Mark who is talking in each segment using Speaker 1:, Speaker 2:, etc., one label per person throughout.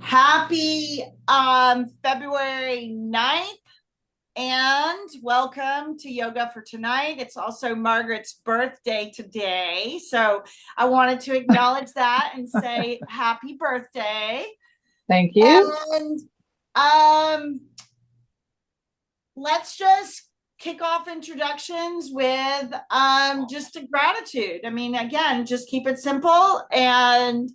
Speaker 1: Happy February 9th and welcome to Yoga for Tonight. It's also Margaret's birthday today. So I wanted to acknowledge that and say happy birthday.
Speaker 2: Thank you.
Speaker 1: And um, let's just kick off introductions with just a gratitude. I mean, again, just keep it simple and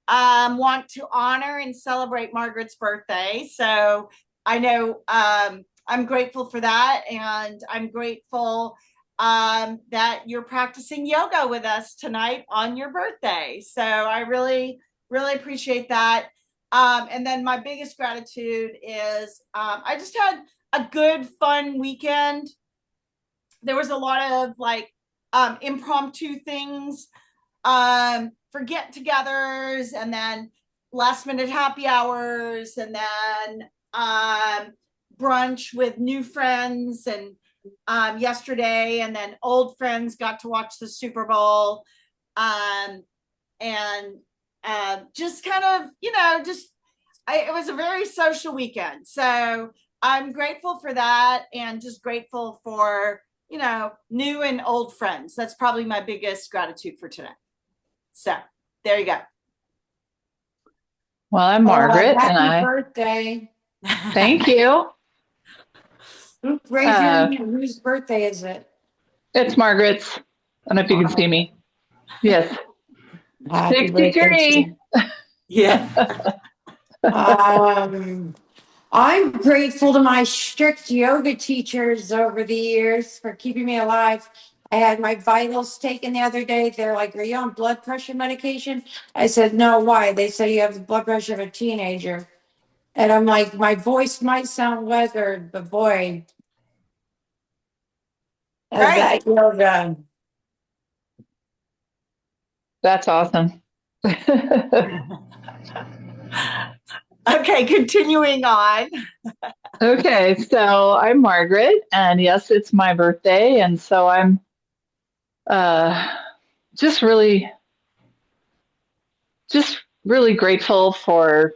Speaker 1: want to honor and celebrate Margaret's birthday. So I know I'm grateful for that. And I'm grateful that you're practicing yoga with us tonight on your birthday. So I really, really appreciate that. And then my biggest gratitude is I just had a good, fun weekend. There was a lot of like impromptu things for get togethers and then last minute happy hours and then brunch with new friends and yesterday and then old friends got to watch the Super Bowl and just kind of it was a very social weekend, so I'm grateful for that and just grateful for new and old friends. That's probably my biggest gratitude for today. So there you go.
Speaker 2: Well, I'm Margaret, and
Speaker 3: Happy
Speaker 2: I
Speaker 3: birthday.
Speaker 2: thank you.
Speaker 3: Raise your hand. Whose birthday is it?
Speaker 2: It's Margaret's. I don't know if you can see me. Yes,
Speaker 3: Happy birthday to
Speaker 2: 63.
Speaker 3: you.
Speaker 1: Yeah.
Speaker 3: I'm grateful to my strict yoga teachers over the years for keeping me alive. I had my vitals taken the other day. They're like, "Are you on blood pressure medication?" I said, "No, why?" They say you have the blood pressure of a teenager. And I'm like, my voice might sound weathered, but boy,
Speaker 1: Right.
Speaker 3: that yoga.
Speaker 2: That's awesome.
Speaker 1: Okay, continuing on.
Speaker 2: Okay, so I'm Margaret, and yes, it's my birthday, and so I'm uh, just really, just really grateful for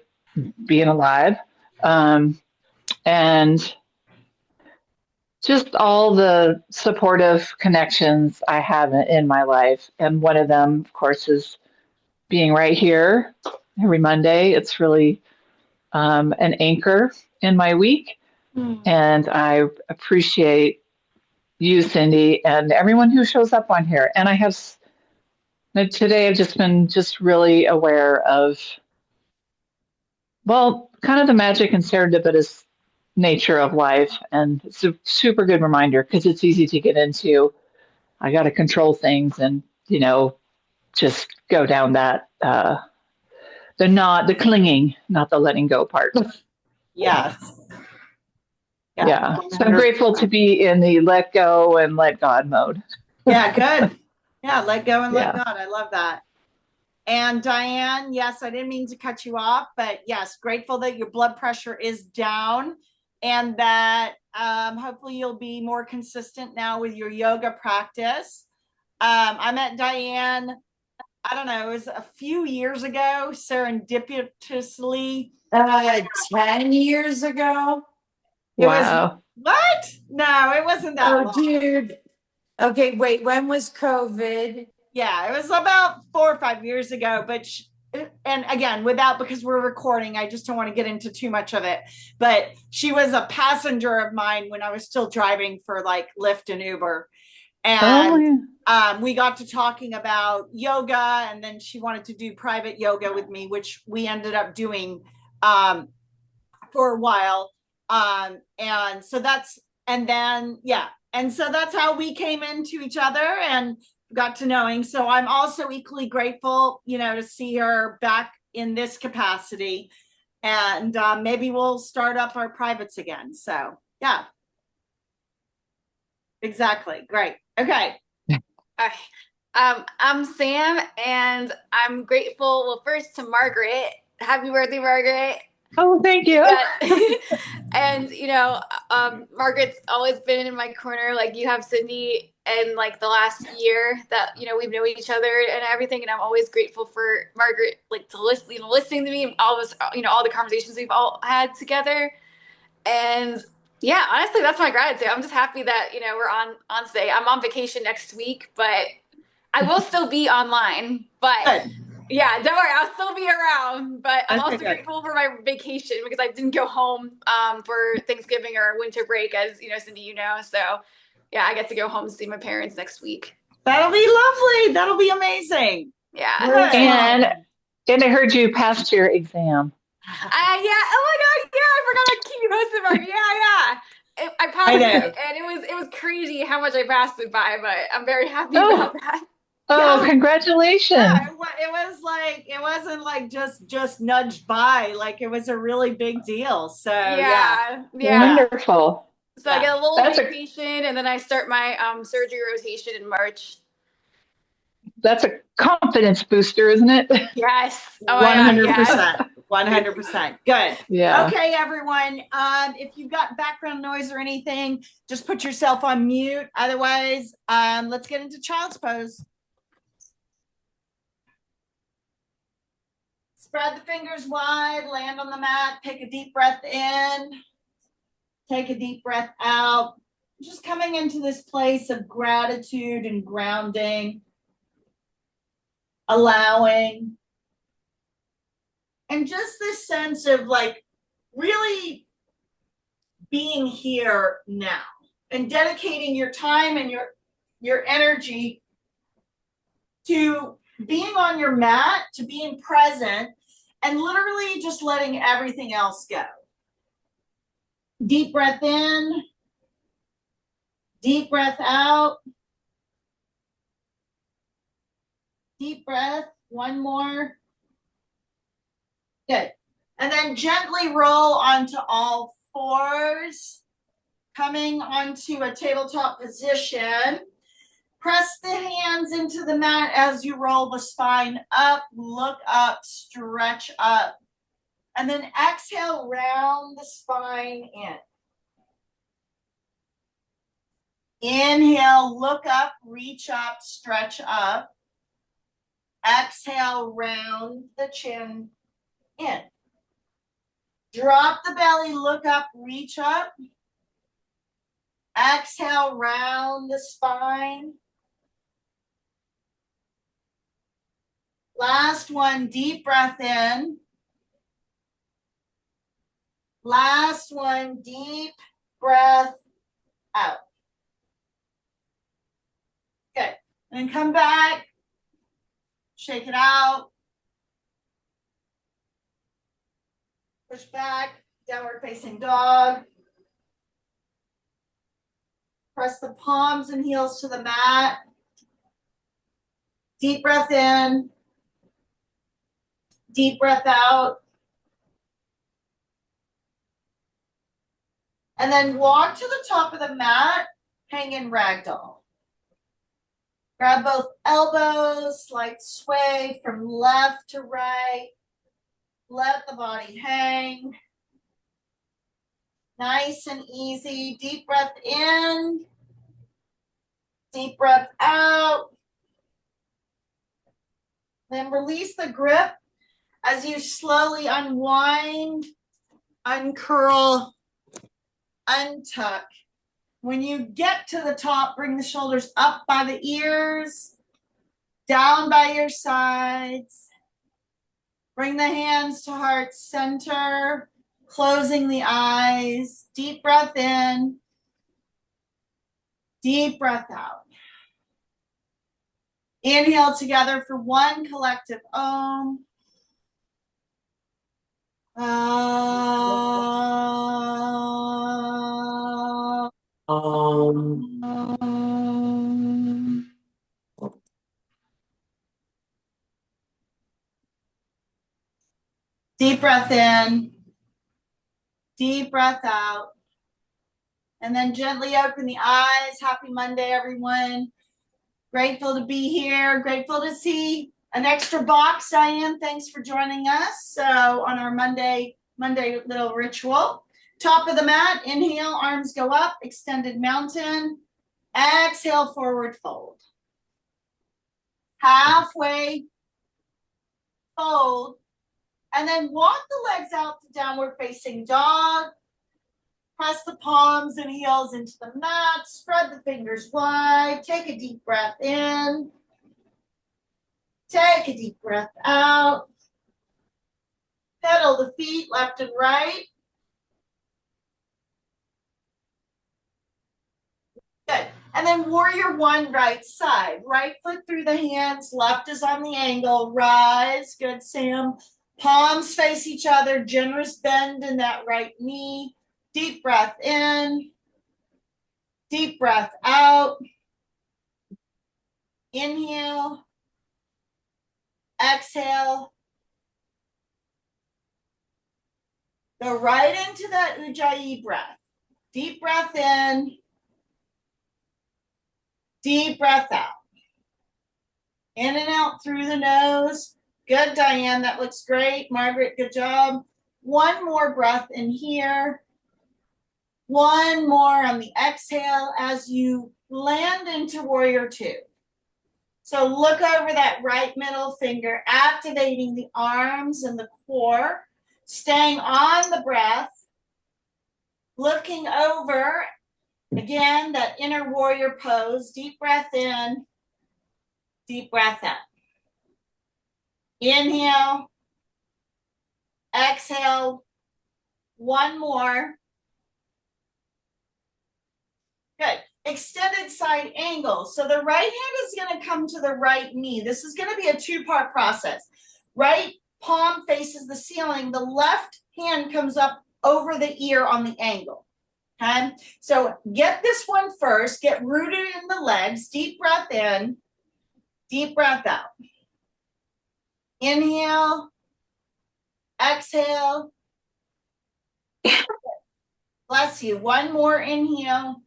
Speaker 2: being alive, um, and just all the supportive connections I have in my life. And one of them, of course, is being right here every Monday. It's really an anchor in my week. And I appreciate you, Cindy, and everyone who shows up on here. And today I've just been just really aware of, well, kind of the magic and serendipitous nature of life. And it's a super good reminder because it's easy to get into, I got to control things and, just go down that, the clinging, not the letting go part.
Speaker 1: Yes. Yeah.
Speaker 2: Yeah. So I'm grateful to be in the let go and let God mode.
Speaker 1: Yeah, good. Yeah, let go and let
Speaker 2: Yeah.
Speaker 1: God. I love that. And Diane, yes, I didn't mean to cut you off, but yes, grateful that your blood pressure is down and that hopefully you'll be more consistent now with your yoga practice. I met Diane, I don't know, it was a few years ago, serendipitously.
Speaker 3: 10 years ago.
Speaker 1: It was
Speaker 2: Wow.
Speaker 1: what? No, it wasn't that
Speaker 3: Oh,
Speaker 1: long.
Speaker 3: dude. Okay, wait. When was COVID?
Speaker 1: Yeah, it was about 4 or 5 years ago, but and again, without, because we're recording, I just don't want to get into too much of it. But she was a passenger of mine when I was still driving for like Lyft and Uber.
Speaker 2: Oh,
Speaker 1: And
Speaker 2: yeah.
Speaker 1: we got to talking about yoga, and then she wanted to do private yoga with me, which we ended up doing for a while. And so that's, and then, yeah. And so that's how we came into each other and got to knowing. So I'm also equally grateful, to see her back in this capacity. And maybe we'll start up our privates again. So, yeah, exactly. Great. Okay.
Speaker 4: Hi. I'm Sam, and I'm grateful. Well, first to Margaret. Happy birthday, Margaret.
Speaker 2: Oh, thank you.
Speaker 4: And Margaret's always been in my corner, like you have, Cindy. in like the last year that, you know, we've known each other and everything. And I'm always grateful for Margaret, like to listen, you know, listening to me and all this, you know, all the conversations we've all had together. And yeah, honestly, that's my gratitude. I'm just happy that, you know, we're on today. I'm on vacation next week, but I will still be online. But
Speaker 1: Good.
Speaker 4: yeah, don't worry, I'll still be around. But I'm
Speaker 1: Okay,
Speaker 4: also
Speaker 1: good.
Speaker 4: grateful for my vacation because I didn't go home for Thanksgiving or winter break, as you know, Cindy, you know. So yeah, I get to go home and see my parents next week.
Speaker 1: That'll be lovely. That'll be amazing.
Speaker 4: Yeah.
Speaker 1: Good.
Speaker 2: And I heard you passed your exam.
Speaker 4: Yeah. Oh my God. Yeah, I forgot to keep you posted, Mark. Yeah. I passed it, and it was crazy how much I passed it by, but I'm very happy about that.
Speaker 2: Oh, congratulations.
Speaker 1: Yeah, it was like, it wasn't like just nudged by, like it was a really big deal. So yeah.
Speaker 2: Wonderful.
Speaker 4: So I get a little vacation, and then I start my surgery rotation in March.
Speaker 2: That's a confidence booster, isn't it?
Speaker 4: Yes. Oh,
Speaker 1: 100%. 100%. Good.
Speaker 2: Yeah.
Speaker 1: Okay, everyone. If you've got background noise or anything, just put yourself on mute. Otherwise, let's get into child's pose. Spread the fingers wide, land on the mat, take a deep breath in, take a deep breath out. Just coming into this place of gratitude and grounding, allowing, and just this sense of like really being here now and dedicating your time and your energy to being on your mat, to being present, and literally just letting everything else go. Deep breath in, deep breath out, deep breath, one more. Good. And then gently roll onto all fours, coming onto a tabletop position. Press the hands into the mat as you roll the spine up, look up, stretch up. And then exhale, round the spine in. Inhale, look up, reach up, stretch up. Exhale, round the chin in. Drop the belly, look up, reach up. Exhale, round the spine. Last one, deep breath in. Last one, deep breath out. Good. And come back. Shake it out. Push back. Downward facing dog. Press the palms and heels to the mat. Deep breath in. Deep breath out. And then walk to the top of the mat, hang in ragdoll. Grab both elbows, slight sway from left to right. Let the body hang. Nice and easy. Deep breath in. Deep breath out. Then release the grip as you slowly unwind, uncurl, untuck. When you get to the top, bring the shoulders up by the ears, down by your sides. Bring the hands to heart center, closing the eyes. Deep breath in, deep breath out. Inhale together for one collective Om. Deep breath in, deep breath out, and then gently open the eyes. Happy Monday, everyone. Grateful to be here. Grateful to see an extra box, Diane. Thanks for joining us. So on our Monday little ritual. Top of the mat, inhale, arms go up, extended mountain. Exhale, forward fold. Halfway fold. And then walk the legs out to downward facing dog. Press the palms and heels into the mat. Spread the fingers wide. Take a deep breath in. Take a deep breath out. Pedal the feet left and right. Good. And then warrior one, right side. Right foot through the hands. Left is on the angle. Rise. Good, Sam. Palms face each other. Generous bend in that right knee. Deep breath in. Deep breath out. Inhale. Exhale. Go right into that Ujjayi breath. Deep breath in. Deep breath out. In and out through the nose. Good, Diane. That looks great. Margaret, good job. One more breath in here. One more on the exhale as you land into warrior two. So look over that right middle finger, activating the arms and the core, staying on the breath, looking over, again, that inner warrior pose. Deep breath in, deep breath out. Inhale, exhale, one more. Good. Extended side angle. So the right hand is going to come to the right knee. This is going to be a two-part process. Right palm faces the ceiling. The left hand comes up over the ear on the angle. Okay? So get this one first. Get rooted in the legs. Deep breath in. Deep breath out. Inhale. Exhale. Bless you. One more inhale.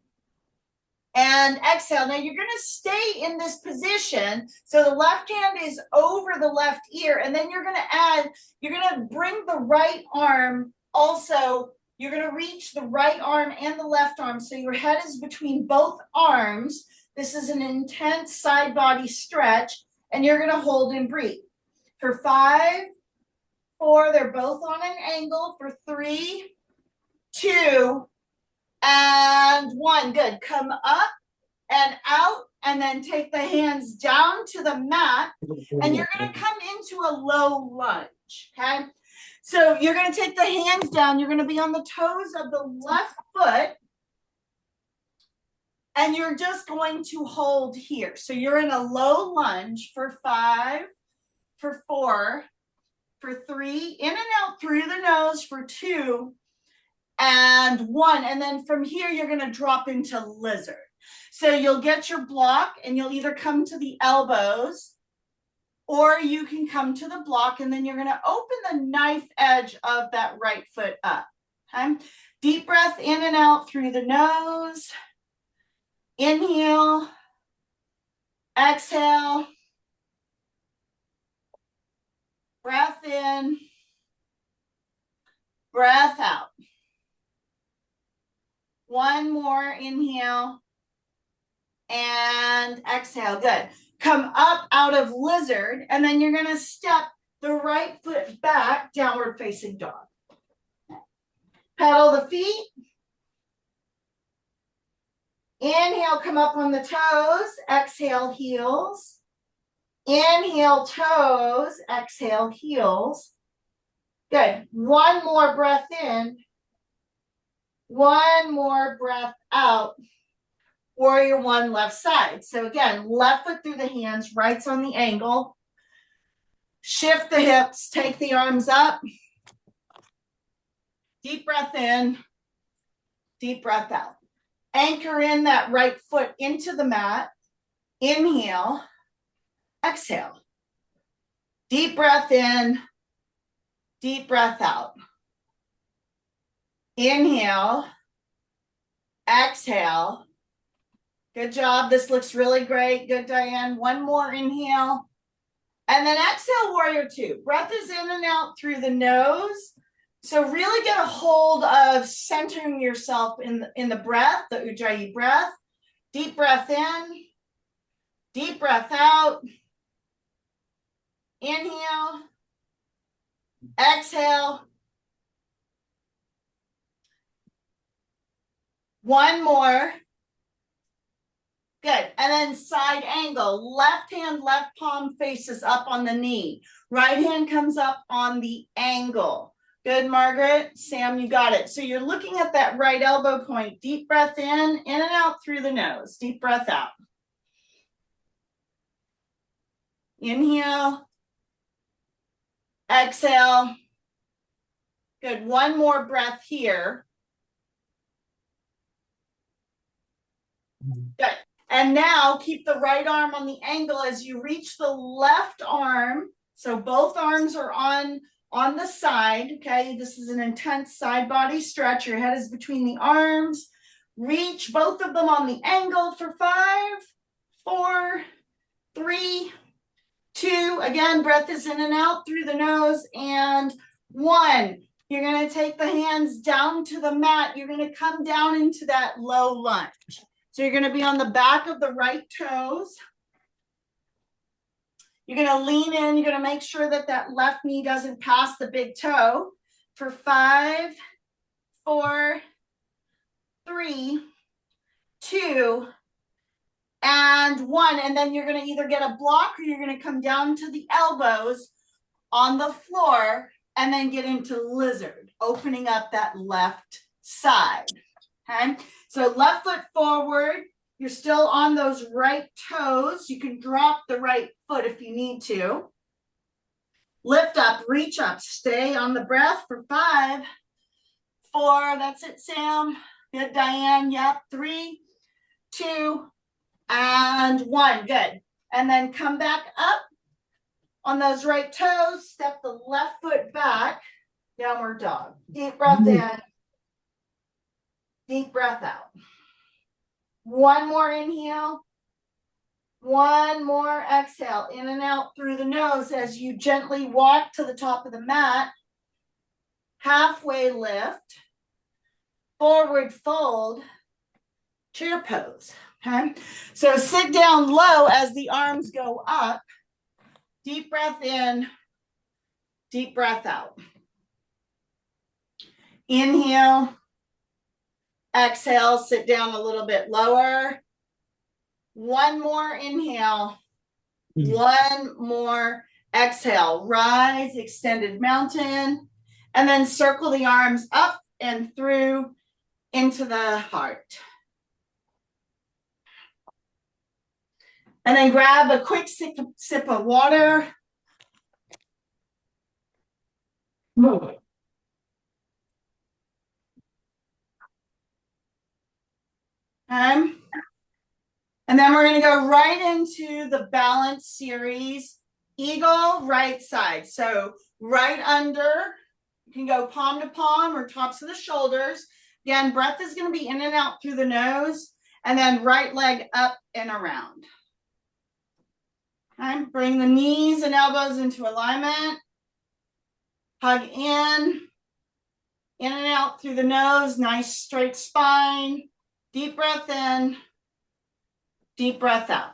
Speaker 1: And exhale. Now you're going to stay in this position. So the left hand is over the left ear. And then you're going to add, you're going to bring the right arm also. You're going to reach the right arm and the left arm. So your head is between both arms. This is an intense side body stretch. And you're going to hold and breathe. For 5, 4, they're both on an angle. For 3, 2, and 1. Good. Come up and out, and then take the hands down to the mat, and you're going to come into a low lunge. Okay. So you're going to take the hands down. You're going to be on the toes of the left foot, and you're just going to hold here. So you're in a low lunge for 5, for 4, for 3, in and out through the nose for 2, and 1. And then from here, you're going to drop into lizard. So you'll get your block and you'll either come to the elbows or you can come to the block, and then you're going to open the knife edge of that right foot up. Okay? Deep breath in and out through the nose. Inhale. Exhale. Breath in. Breath out. One more inhale and exhale. Good. Come up out of lizard, and then you're going to step the right foot back, downward facing dog. Pedal the feet. Inhale, come up on the toes. Exhale, heels. Inhale, toes. Exhale, heels. Good. One more breath in. One more breath out. Warrior one, left side. So again, left foot through the hands, right's on the angle. Shift the hips, take the arms up. Deep breath in, deep breath out. Anchor in that right foot into the mat. Inhale, exhale. Deep breath in, deep breath out. Inhale, exhale. Good job. This looks really great. Good, Diane. One more inhale. And then exhale, warrior two. Breath is in and out through the nose. So really get a hold of centering yourself in the breath, the Ujjayi breath. Deep breath in. Deep breath out. Inhale. Exhale. One more. Good. And then side angle. Left hand, left palm faces up on the knee. Right hand comes up on the angle. Good, Margaret. Sam, you got it. So you're looking at that right elbow point. Deep breath in and out through the nose. Deep breath out. Inhale. Exhale. Good. One more breath here. Good. And now keep the right arm on the angle as you reach the left arm. So both arms are on the side. Okay. This is an intense side body stretch. Your head is between the arms. Reach both of them on the angle for 5, 4, 3, 2. Again, breath is in and out through the nose. And 1. You're going to take the hands down to the mat. You're going to come down into that low lunge. So you're going to be on the back of the right toes. You're going to lean in. You're going to make sure that that left knee doesn't pass the big toe for 5, 4, 3, 2, and 1. And then you're going to either get a block or you're going to come down to the elbows on the floor and then get into lizard, opening up that left side. Okay, so left foot forward. You're still on those right toes. You can drop the right foot if you need to. Lift up, reach up, stay on the breath for 5, 4. That's it, Sam. Good, Diane. Yep. 3, 2, and 1. Good. And then come back up on those right toes. Step the left foot back. Downward dog. Deep breath in. Deep breath out. One more inhale. One more exhale. In and out through the nose as you gently walk to the top of the mat. Halfway lift. Forward fold. Chair pose. Okay. So sit down low as the arms go up. Deep breath in. Deep breath out. Inhale. Exhale, sit down a little bit lower. One more inhale. One more exhale. Rise, extended mountain. And then circle the arms up and through into the heart. And then grab a quick sip of water. And then we're going to go right into the balance series, eagle, right side. So right under, you can go palm to palm or tops of the shoulders. Again, breath is going to be in and out through the nose, and then right leg up and around. Okay, bring the knees and elbows into alignment. Hug in and out through the nose, nice straight spine. Deep breath in, deep breath out.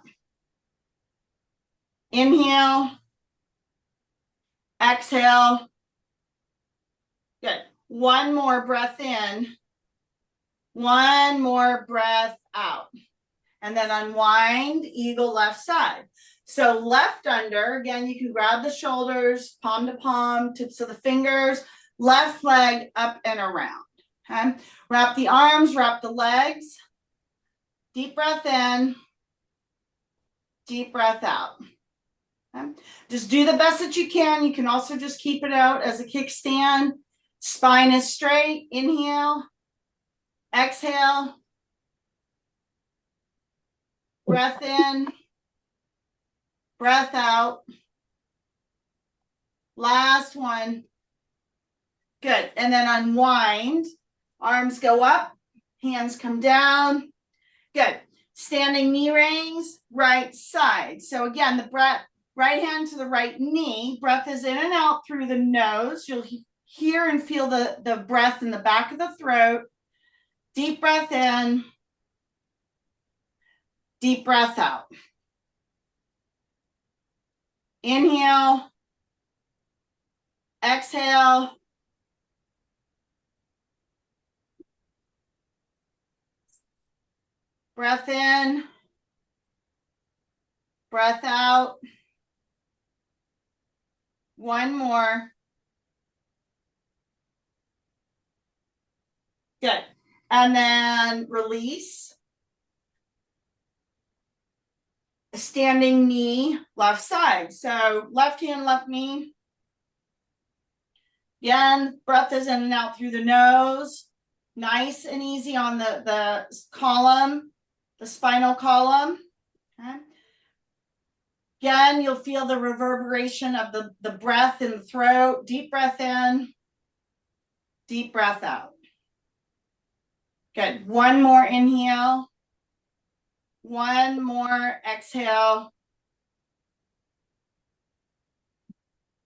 Speaker 1: Inhale, exhale. Good. One more breath in, one more breath out. And then unwind, eagle left side. So left under, again, you can grab the shoulders, palm to palm, tips of the fingers, left leg up and around. Okay. Wrap the arms, wrap the legs. Deep breath in, deep breath out. Okay. Just do the best that you can. You can also just keep it out as a kickstand. Spine is straight. Inhale, exhale. Breath in, breath out. Last one. Good. And then unwind. Arms go up, hands come down. Good. Standing knee raise, right side. So again, the breath, right hand to the right knee. Breath is in and out through the nose. You'll hear and feel the breath in the back of the throat. Deep breath in. Deep breath out. Inhale. Exhale. Breath in. Breath out. One more. Good. And then release. Standing knee, left side. So left hand, left knee. Again, breath is in and out through the nose. Nice and easy on the column, the spinal column. Okay. Again, you'll feel the reverberation of the breath in the throat. Deep breath in, deep breath out. Good. One more inhale. One more exhale.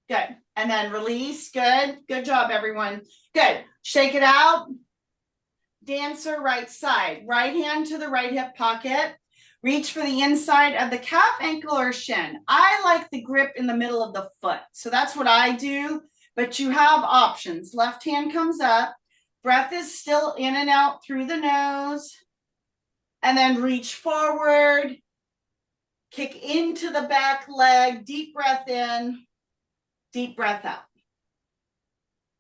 Speaker 1: Good. And then release. Good. Good job, everyone. Good. Shake it out. Dancer right side. Right hand to the right hip pocket. Reach for the inside of the calf, ankle, or shin. I like the grip in the middle of the foot. So that's what I do. But you have options. Left hand comes up. Breath is still in and out through the nose. And then reach forward. Kick into the back leg. Deep breath in. Deep breath out.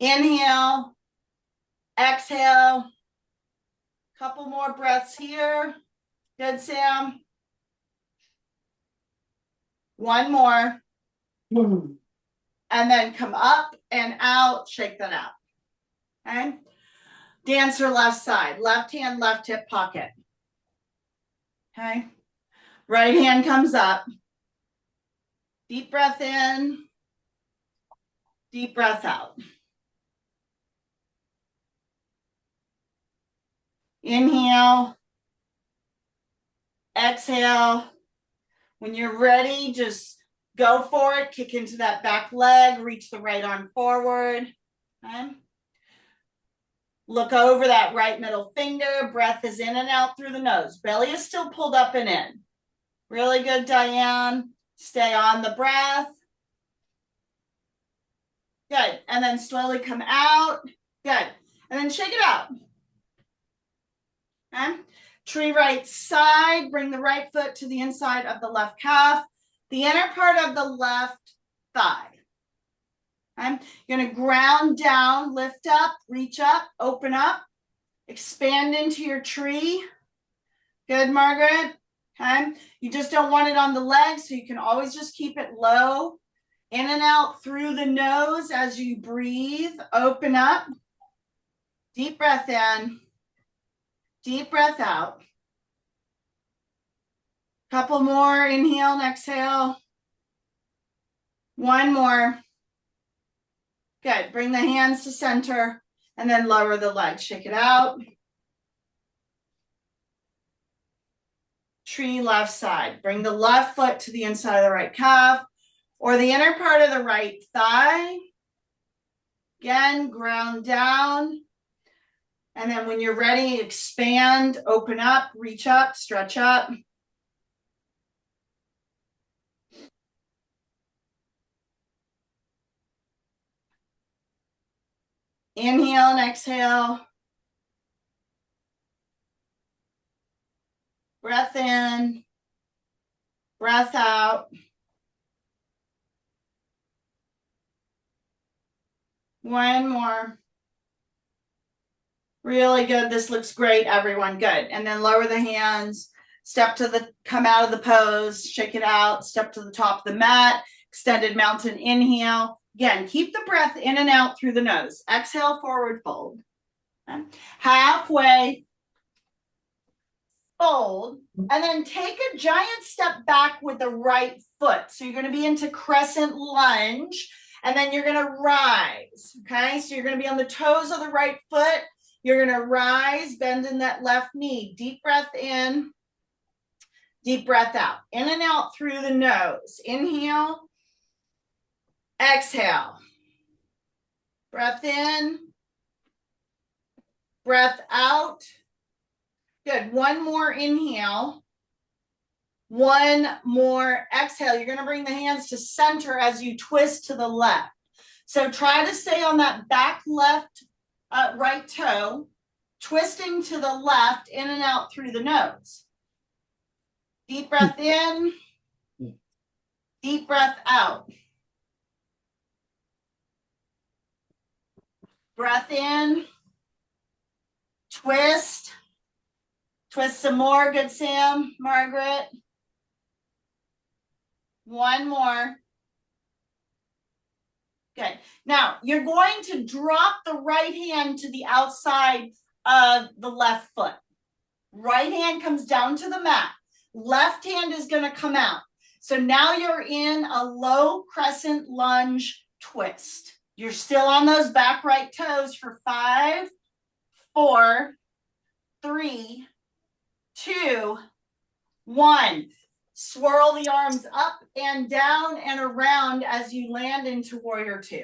Speaker 1: Inhale. Exhale. Couple more breaths here. Good, Sam. One more. And then come up and out. Shake that out. Okay. Dancer left side. Left hand, left hip pocket. Okay. Right hand comes up. Deep breath in. Deep breath out. Inhale. Exhale. When you're ready, just go for it. Kick into that back leg. Reach the right arm forward. Okay. Look over that right middle finger. Breath is in and out through the nose. Belly is still pulled up and in. Really good, Diane. Stay on the breath. Good. And then slowly come out. Good. And then shake it out. Okay. Tree right side. Bring the right foot to the inside of the left calf. The inner part of the left thigh. Okay. You're going to ground down, lift up, reach up, open up, expand into your tree. Good, Margaret. Okay. You just don't want it on the legs, so you can always just keep it low. In and out through the nose as you breathe. Open up. Deep breath in. Deep breath out. Couple more. Inhale and exhale. One more. Good. Bring the hands to center and then lower the legs. Shake it out. Tree left side. Bring the left foot to the inside of the right calf or the inner part of the right thigh. Again, ground down. And then when you're ready, expand, open up, reach up, stretch up. Inhale and exhale. Breath in, breath out. One more. Really good. This looks great, everyone. Good. And then lower the hands, come out of the pose, shake it out, step to the top of the mat, extended mountain inhale. Again, keep the breath in and out through the nose. Exhale, forward fold. Okay. Halfway fold, and then take a giant step back with the right foot. So you're going to be into crescent lunge, and then you're going to rise. Okay, so you're going to be on the toes of the right foot. You're going to rise, bend in that left knee. Deep breath in, deep breath out. In and out through the nose. Inhale, exhale. Breath in, breath out. Good. One more inhale. One more exhale. You're going to bring the hands to center as you twist to the left. So try to stay on that back left, right toe, twisting to the left, in and out through the nose. Deep breath in, deep breath out. Breath in, twist, twist some more. Good, Sam, Margaret. One more. Good. Now, you're going to drop the right hand to the outside of the left foot. Right hand comes down to the mat. Left hand is going to come out. So now you're in a low crescent lunge twist. You're still on those back right toes for 5, 4, 3, 2, 1. Swirl the arms up and down and around as you land into warrior 2.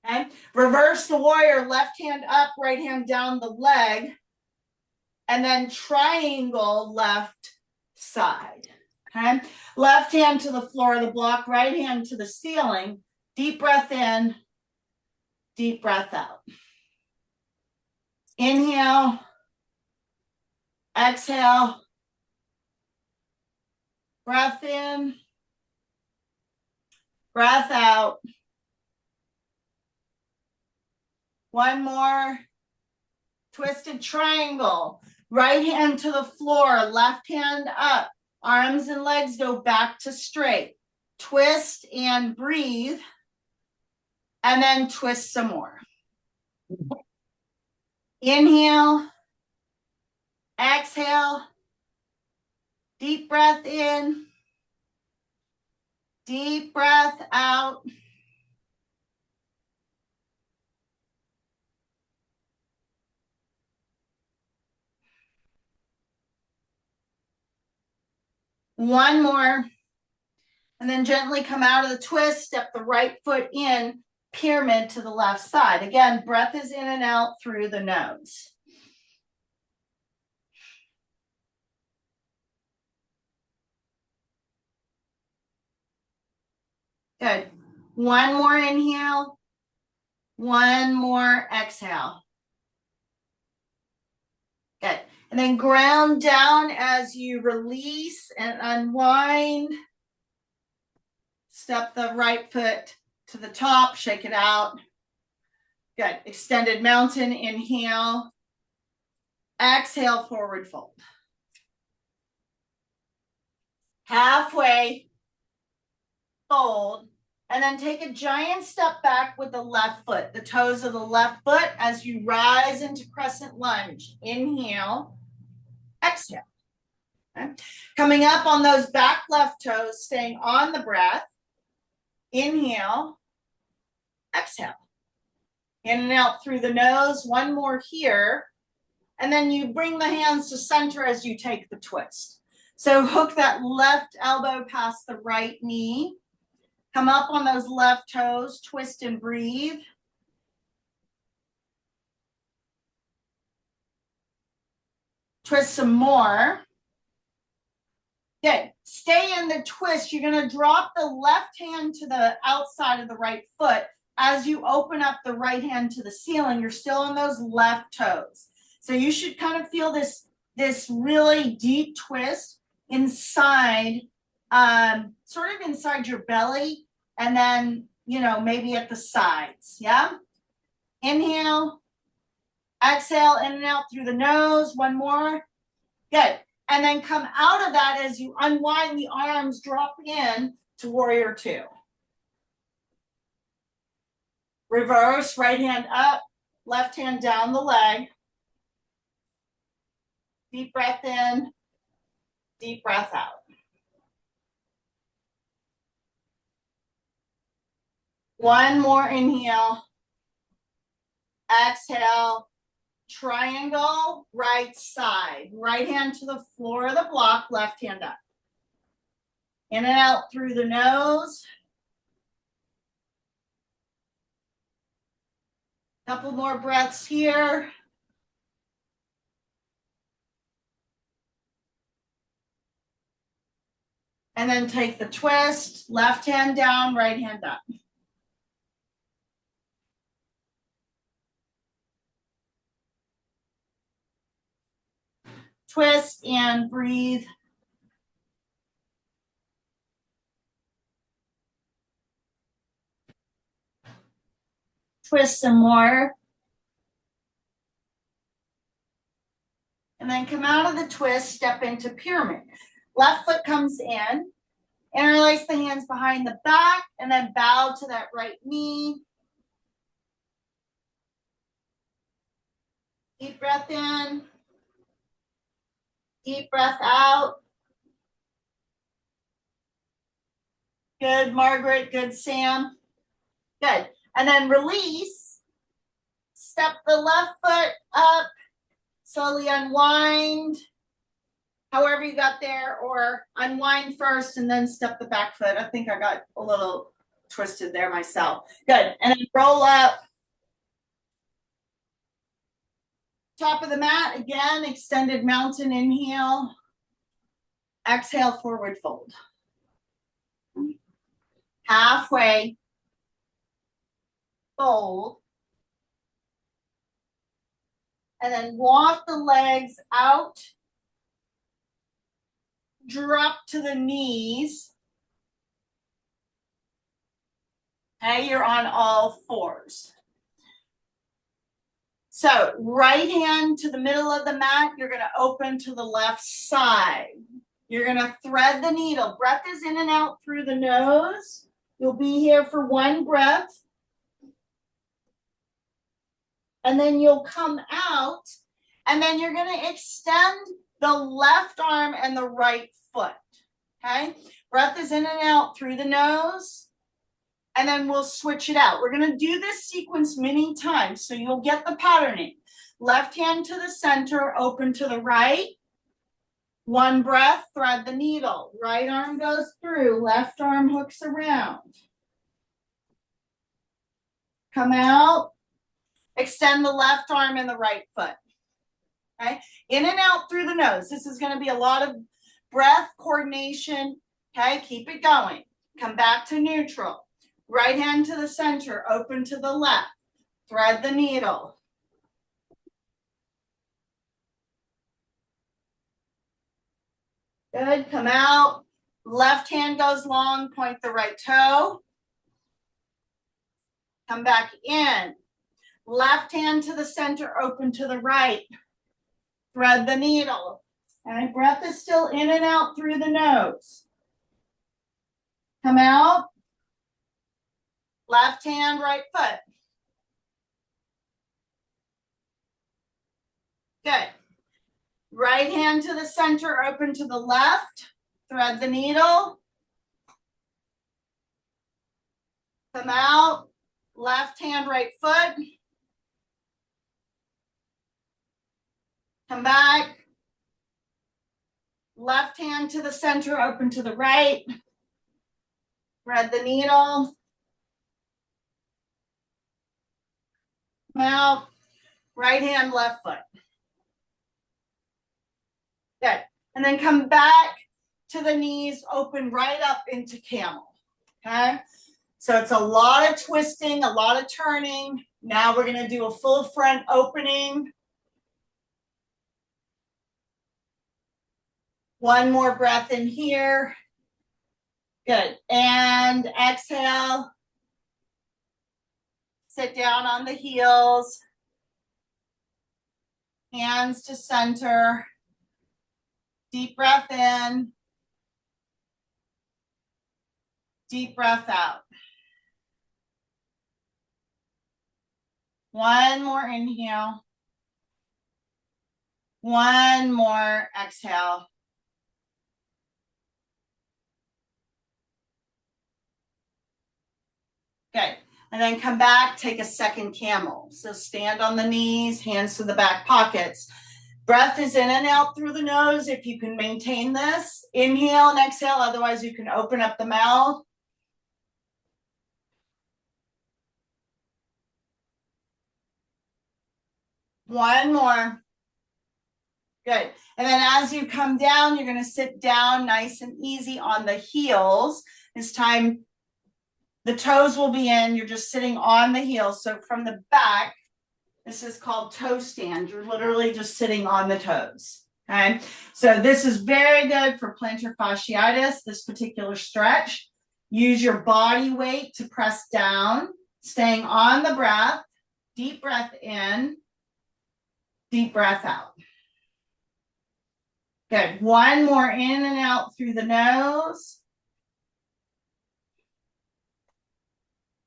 Speaker 1: Okay. Reverse the warrior, left hand up, right hand down the leg, and then triangle left side. Okay. Left hand to the floor of the block, right hand to the ceiling. Deep breath in, deep breath out. Inhale, exhale. Breath in, breath out. One more. Twisted triangle. Right hand to the floor, left hand up. Arms and legs go back to straight. Twist and breathe. And then twist some more. Inhale. Exhale. Deep breath in, deep breath out. One more. And then gently come out of the twist, step the right foot in, pyramid to the left side. Again, breath is in and out through the nose. Good. One more inhale. One more exhale. Good. And then ground down as you release and unwind. Step the right foot to the top, shake it out. Good. Extended mountain, inhale. Exhale, forward fold. Halfway, fold, and then take a giant step back with the left foot, the toes of the left foot as you rise into crescent lunge. Inhale, exhale. Okay. Coming up on those back left toes, staying on the breath. Inhale, exhale. In and out through the nose. One more here. And then you bring the hands to center as you take the twist. So hook that left elbow past the right knee. Come up on those left toes, twist and breathe. Twist some more. Good. Stay in the twist. You're going to drop the left hand to the outside of the right foot. As you open up the right hand to the ceiling, you're still on those left toes. So you should kind of feel this really deep twist inside, sort of inside your belly, and then, maybe at the sides. Yeah. Inhale, exhale, in and out through the nose. One more. Good. And then come out of that as you unwind the arms, drop in to warrior 2. Reverse, right hand up, left hand down the leg. Deep breath in, deep breath out. One more inhale. Exhale. Triangle, right side. Right hand to the floor of the block, left hand up. In and out through the nose. Couple more breaths here. And then take the twist, left hand down, right hand up. Twist and breathe. Twist some more. And then come out of the twist, step into pyramid. Left foot comes in. Interlace the hands behind the back and then bow to that right knee. Deep breath in. Deep breath out. Good, Margaret. Good, Sam. Good. And then release. Step the left foot up. Slowly unwind. However you got there, or unwind first and then step the back foot. I think I got a little twisted there myself. Good. And then roll up. Top of the mat, again, extended mountain inhale. Exhale, forward fold. Halfway. Fold. And then walk the legs out. Drop to the knees. Okay, you're on all fours. So right hand to the middle of the mat, you're going to open to the left side. You're going to thread the needle. Breath is in and out through the nose. You'll be here for one breath. And then you'll come out, and then you're going to extend the left arm and the right foot. Okay? Breath is in and out through the nose. And then we'll switch it out. We're going to do this sequence many times, so you'll get the patterning. Left hand to the center, open to the right. One breath, thread the needle. Right arm goes through, left arm hooks around. Come out, extend the left arm and the right foot. Okay? In and out through the nose. This is going to be a lot of breath coordination. Okay? Keep it going. Come back to neutral. Right hand to the center, open to the left. Thread the needle. Good, come out. Left hand goes long, point the right toe. Come back in. Left hand to the center, open to the right. Thread the needle. Okay, breath is still in and out through the nose. Come out. Left hand, right foot. Good. Right hand to the center, open to the left. Thread the needle. Come out. Left hand, right foot. Come back. Left hand to the center, open to the right. Thread the needle. Come out. Right hand, left foot. Good. And then come back to the knees, open right up into camel. Okay? So it's a lot of twisting, a lot of turning. Now we're going to do a full front opening. One more breath in here. Good. And exhale. Sit down on the heels. Hands to center. Deep breath in. Deep breath out. One more inhale. One more exhale. Good. And then come back, take a second camel. So stand on the knees, hands to the back pockets. Breath is in and out through the nose if you can maintain this. Inhale and exhale, otherwise you can open up the mouth. One more. Good. And then as you come down, you're going to sit down nice and easy on the heels. This time, the toes will be in. You're just sitting on the heels. So from the back, this is called toe stand. You're literally just sitting on the toes. Okay. So this is very good for plantar fasciitis, this particular stretch. Use your body weight to press down, staying on the breath. Deep breath in, deep breath out. Good. One more in and out through the nose.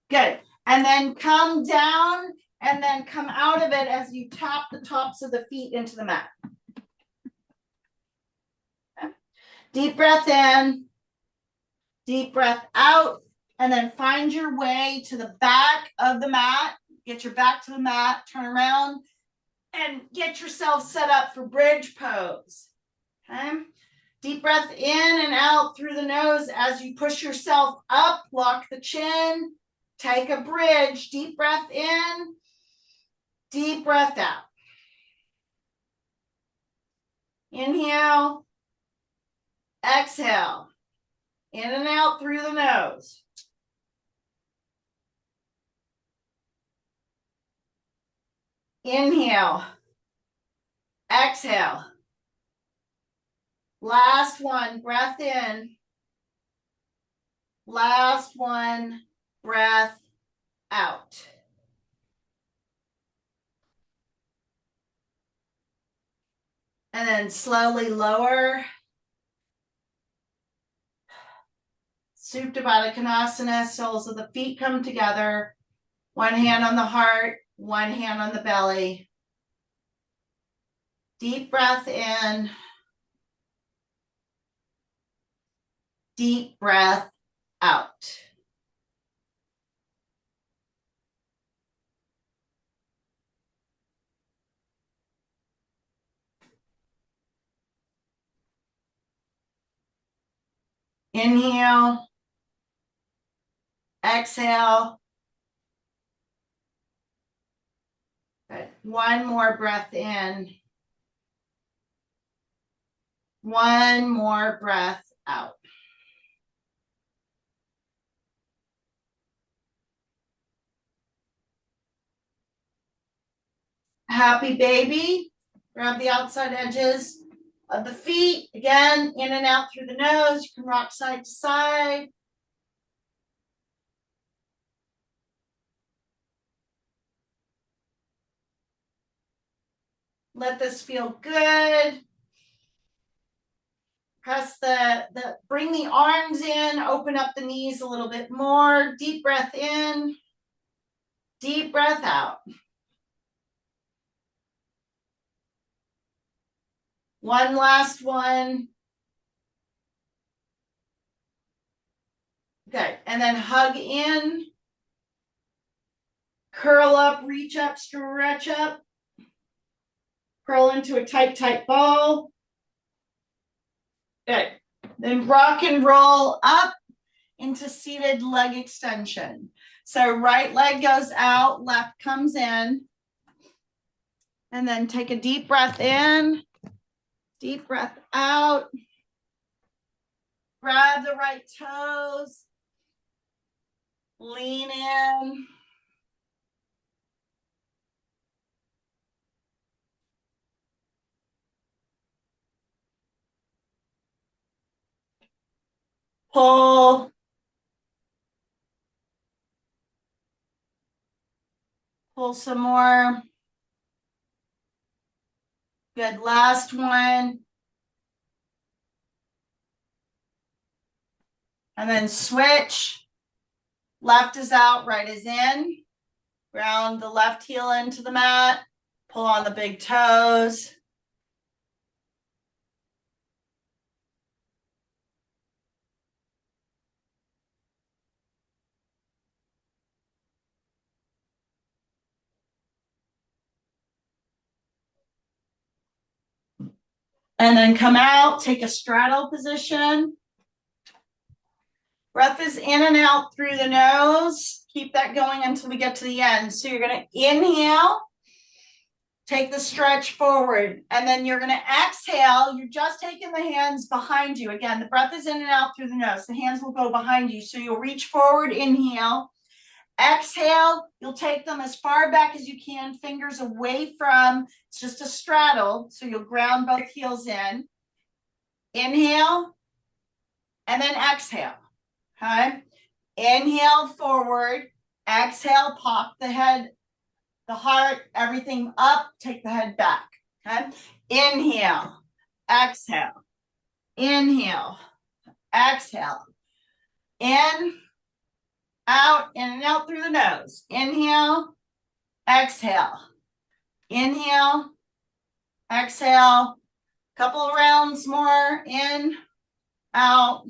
Speaker 1: Good. And then come down and then come out of it as you tap the tops of the feet into the mat. Okay. Deep breath in, deep breath out, and then find your way to the back of the mat. Get your back to the mat, turn around, and get yourself set up for bridge pose. Okay. Deep breath in and out through the nose as you push yourself up, lock the chin, take a bridge, deep breath in, deep breath out. Inhale, exhale, in and out through the nose. Inhale, exhale. Last one, breath in. Last one, breath out. And then slowly lower. Supta Baddha Konasana, soles of the feet come together. One hand on the heart, one hand on the belly. Deep breath in. Deep breath out. Inhale. Exhale. Good. One more breath in. One more breath out. Happy baby. Grab the outside edges of the feet. Again, in and out through the nose. You can rock side to side. Let this feel good. Press bring the arms in, open up the knees a little bit more. Deep breath in, deep breath out. One last one. Good. And then hug in, curl up, reach up, stretch up, curl into a tight, tight ball. Good. Then rock and roll up into seated leg extension. So right leg goes out, left comes in. And then take a deep breath in, deep breath out. Grab the right toes. Lean in. Pull. Pull some more. Good. Last one. And then switch. Left is out, right is in. Ground the left heel into the mat. Pull on the big toes. And then come out, take a straddle position. Breath is in and out through the nose. Keep that going until we get to the end. So you're going to inhale. Take the stretch forward, and then you're going to exhale. You're just taking the hands behind you. Again, the breath is in and out through the nose. The hands will go behind you. So you'll reach forward, inhale. Exhale, you'll take them as far back as you can, fingers away from, it's just a straddle. So you'll ground both heels in. Inhale, and then exhale. Okay. Inhale forward. Exhale, pop the head, the heart, everything up, take the head back. Okay. Inhale, exhale, inhale, exhale, in, and out through the nose. Inhale, exhale, inhale, exhale, couple of rounds more, in, out,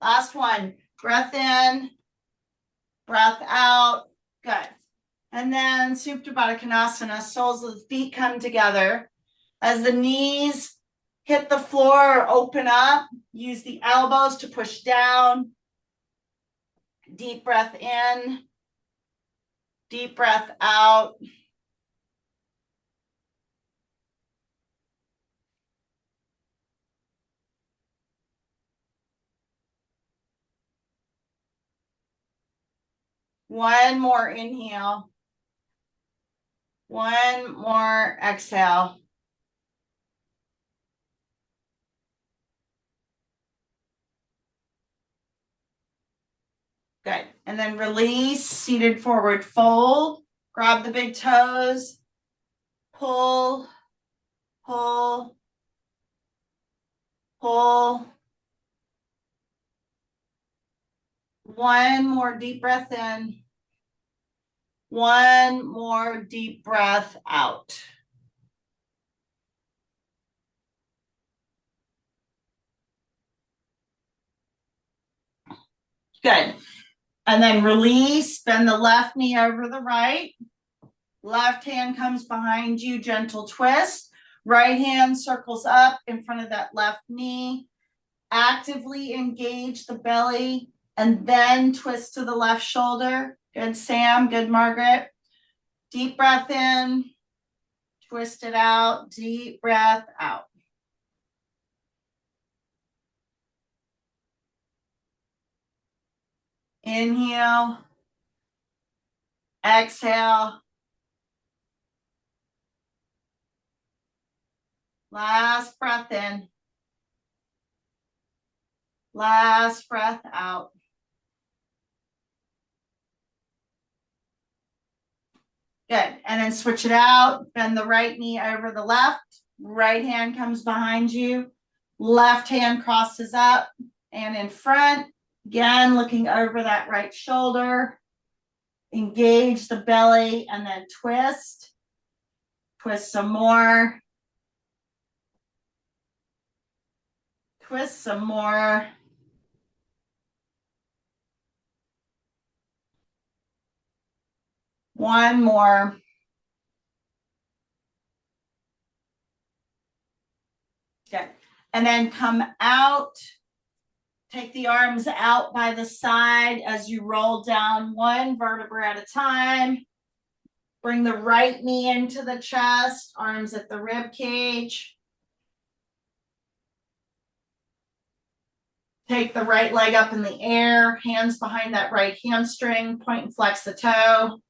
Speaker 1: last one, breath in, breath out. Good. And then Supta Baddha Konasana, soles of the feet come together. As the knees hit the floor or open up, use the elbows to push down. Deep breath in, deep breath out. One more inhale. One more exhale. Good. And then release, seated forward fold. Grab the big toes. Pull, pull, pull. One more deep breath in. One more deep breath out. Good. And then release, bend the left knee over the right. Left hand comes behind you, gentle twist. Right hand circles up in front of that left knee. Actively engage the belly and then twist to the left shoulder. Good, Sam. Good, Margaret. Deep breath in. Twist it out. Deep breath out. Inhale. Exhale. Last breath in. Last breath out. Good. And then switch it out. Bend the right knee over the left. Right hand comes behind you. Left hand crosses up and in front. Again, looking over that right shoulder. Engage the belly and then twist. Twist some more. Twist some more. One more. Okay. And then come out. Take the arms out by the side as you roll down one vertebra at a time. Bring the right knee into the chest, arms at the rib cage. Take the right leg up in the air, hands behind that right hamstring, point and flex the toe.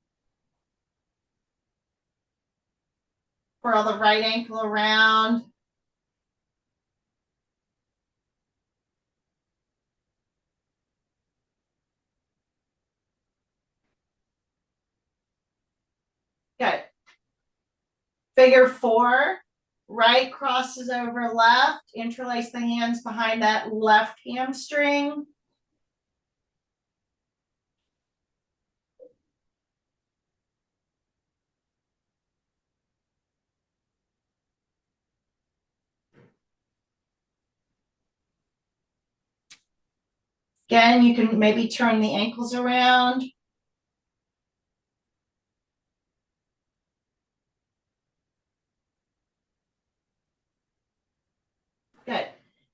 Speaker 1: Curl the right ankle around. Good. Figure four, right crosses over left, interlace the hands behind that left hamstring. Again, you can maybe turn the ankles around. Good.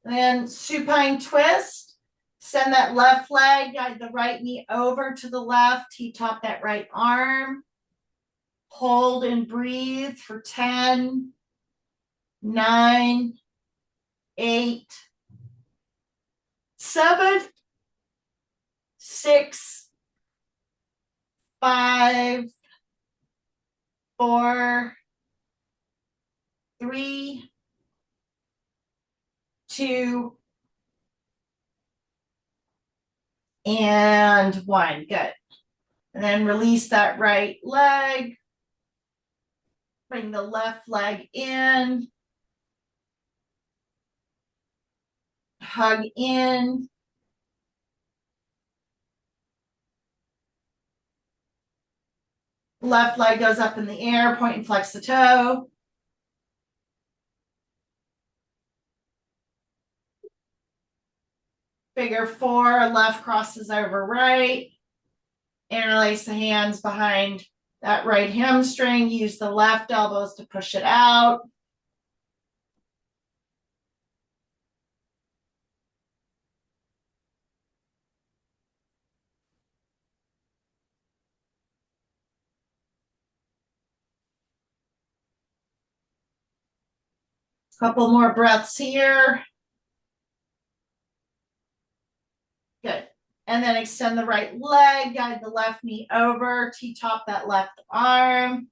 Speaker 1: Then supine twist. Send that left leg, guide the right knee over to the left. T-top that right arm. Hold and breathe for 10, 9, 8, 7, 6, 5, 4, 3, 2, and 1. Good. And then release that right leg. Bring the left leg in. Hug in. Left leg goes up in the air, point and flex the toe. Figure 4, left crosses over right. Interlace the hands behind that right hamstring. Use the left elbows to push it out. Couple more breaths here. Good. And then extend the right leg, guide the left knee over, T-top that left arm.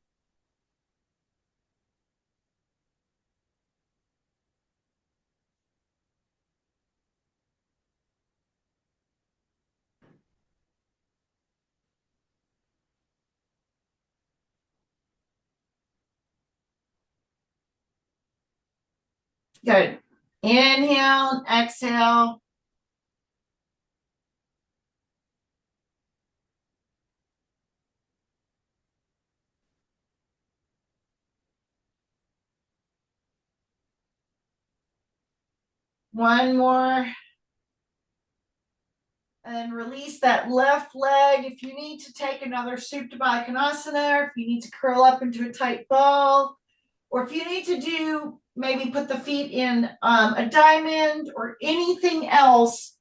Speaker 1: Good. Inhale, exhale. One more. And then release that left leg. If you need to take another Supta Konasana, or if you need to curl up into a tight ball, or if you need to do, maybe put the feet in a diamond or anything else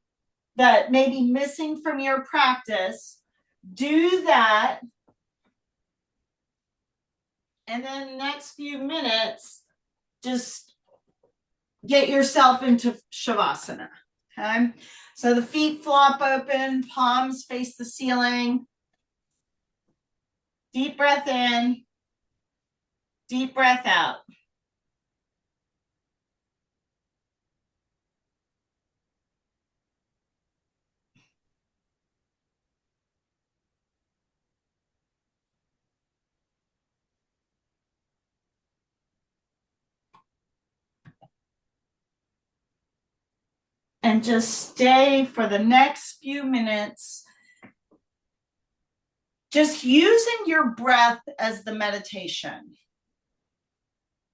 Speaker 1: that may be missing from your practice, do that. And then the next few minutes, just get yourself into Shavasana. Okay. So the feet flop open, palms face the ceiling. Deep breath in, deep breath out. And just stay for the next few minutes, just using your breath as the meditation.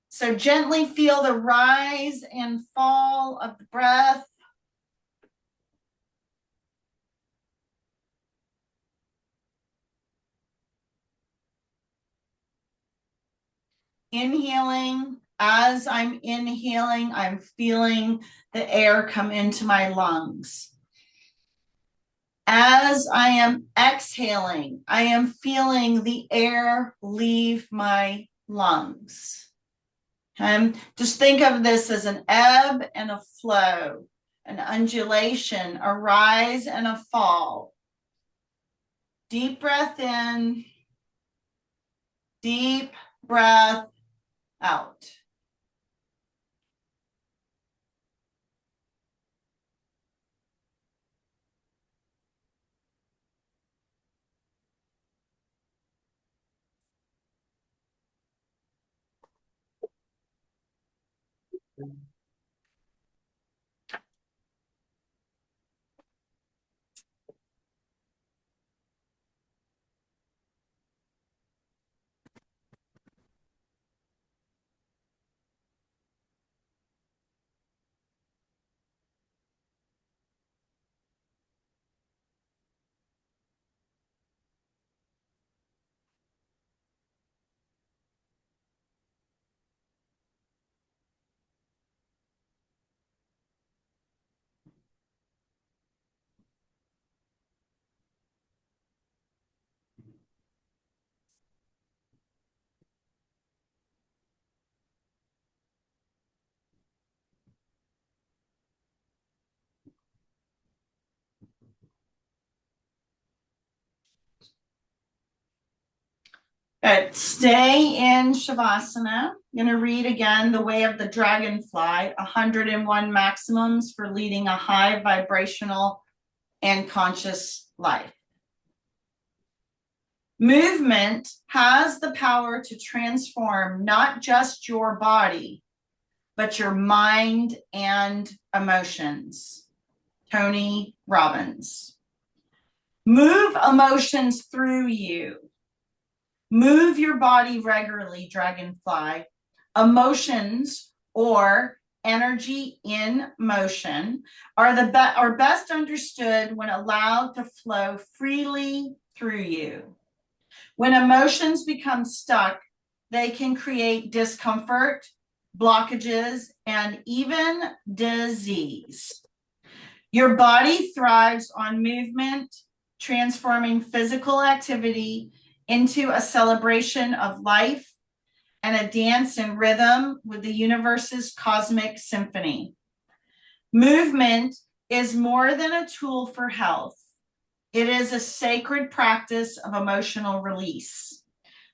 Speaker 1: So gently feel the rise and fall of the breath. Inhaling, as I'm inhaling, I'm feeling the air come into my lungs. As I am exhaling, I am feeling the air leave my lungs. Just think of this as an ebb and a flow, an undulation, a rise and a fall. Deep breath in, deep breath out. Good. Stay in Shavasana. I'm going to read again The Way of the Dragonfly, 101 Maximums for Leading a High Vibrational and Conscious Life. Movement has the power to transform not just your body, but your mind and emotions. Tony Robbins. Move emotions through you. Move your body regularly, Dragonfly. Emotions, or energy in motion, are best understood when allowed to flow freely through you. When emotions become stuck, they can create discomfort, blockages, and even disease. Your body thrives on movement, transforming physical activity into a celebration of life and a dance in rhythm with the universe's cosmic symphony. Movement is more than a tool for health. It is a sacred practice of emotional release.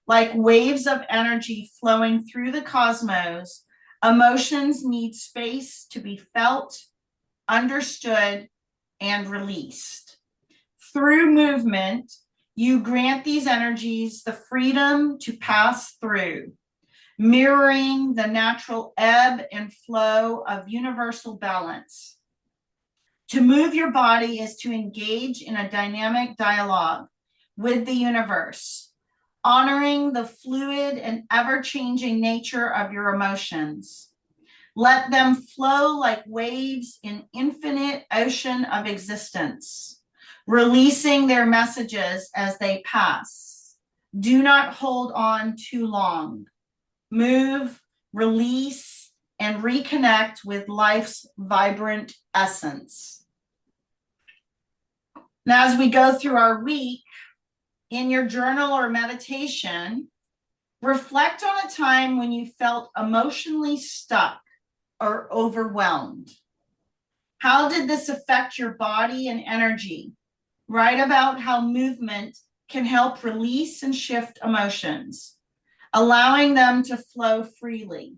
Speaker 1: Like waves of energy flowing through the cosmos, emotions need space to be felt, understood, and released. Through movement, you grant these energies the freedom to pass through, mirroring the natural ebb and flow of universal balance. To move your body is to engage in a dynamic dialogue with the universe, honoring the fluid and ever-changing nature of your emotions. Let them flow like waves in infinite ocean of existence, releasing their messages as they pass. Do not hold on too long. Move, release, and reconnect with life's vibrant essence. Now, as we go through our week, in your journal or meditation, reflect on a time when you felt emotionally stuck or overwhelmed. How did this affect your body and energy? Write about how movement can help release and shift emotions, allowing them to flow freely.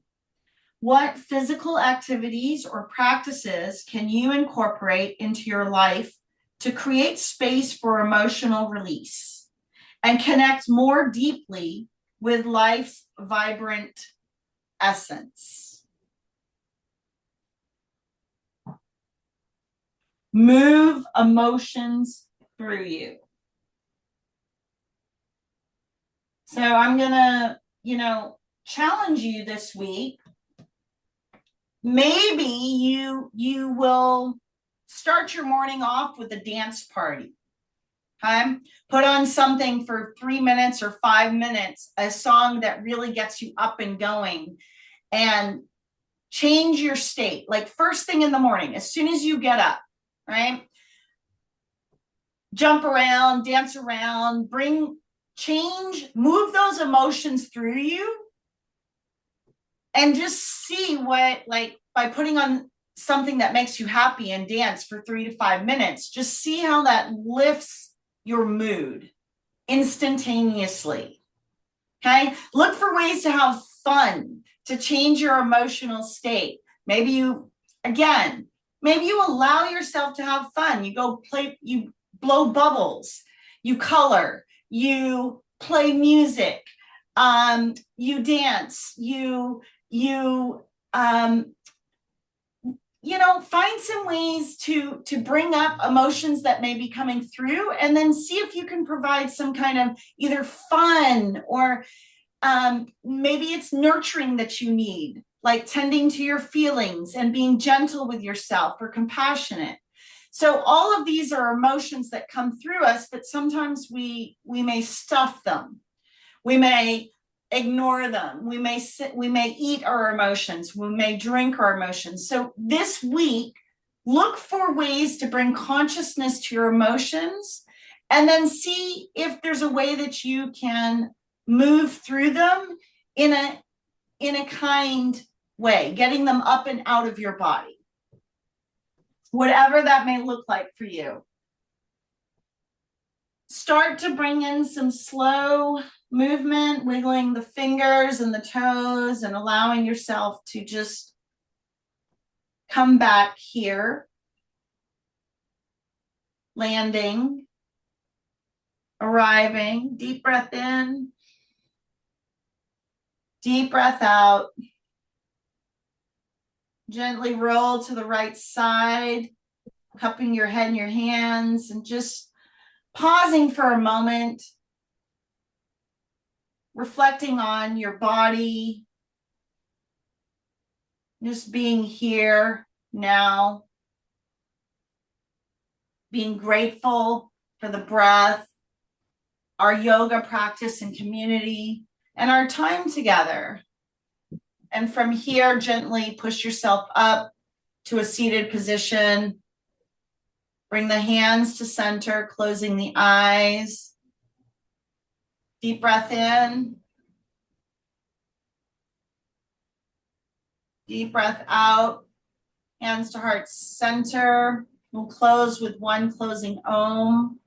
Speaker 1: What physical activities or practices can you incorporate into your life to create space for emotional release and connect more deeply with life's vibrant essence? Move emotions through you. So I'm gonna, challenge you this week. Maybe you will start your morning off with a dance party. Okay? Put on something for 3 minutes or 5 minutes, a song that really gets you up and going, and change your state. Like first thing in the morning, as soon as you get up, right? Jump around, dance around, move those emotions through you, and just see what, by putting on something that makes you happy and dance for 3 to 5 minutes, just see how that lifts your mood instantaneously. Okay? Look for ways to have fun, to change your emotional state. Maybe you allow yourself to have fun. You go play, you blow bubbles, you color, you play music, you dance, find some ways to bring up emotions that may be coming through, and then see if you can provide some kind of either fun or maybe it's nurturing that you need, like tending to your feelings and being gentle with yourself or compassionate. So all of these are emotions that come through us, but sometimes we may stuff them. We may ignore them. We may eat our emotions. We may drink our emotions. So this week, look for ways to bring consciousness to your emotions, and then see if there's a way that you can move through them in a kind way, getting them up and out of your body, whatever that may look like for you. start to bring in some slow movement, wiggling the fingers and the toes and allowing yourself to just come back here, landing, arriving. Deep breath in, deep breath out. Gently roll to the right side, cupping your head in your hands and just pausing for a moment, reflecting on your body, just being here now, being grateful for the breath, our yoga practice and community, and our time together. And from here, gently push yourself up to a seated position. Bring the hands to center, closing the eyes. Deep breath in. Deep breath out. Hands to heart center. We'll close with one closing Om.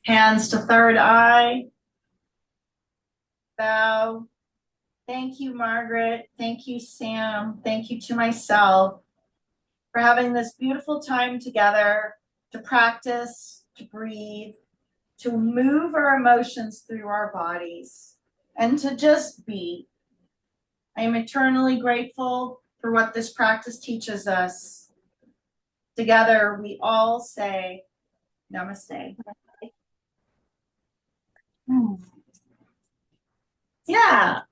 Speaker 1: Hands to third eye. Bow. Thank you, Margaret. Thank you, Sam. Thank you to myself for having this beautiful time together to practice, to breathe, to move our emotions through our bodies, and to just be. I am eternally grateful for what this practice teaches us. Together, we all say, Namaste. Yeah.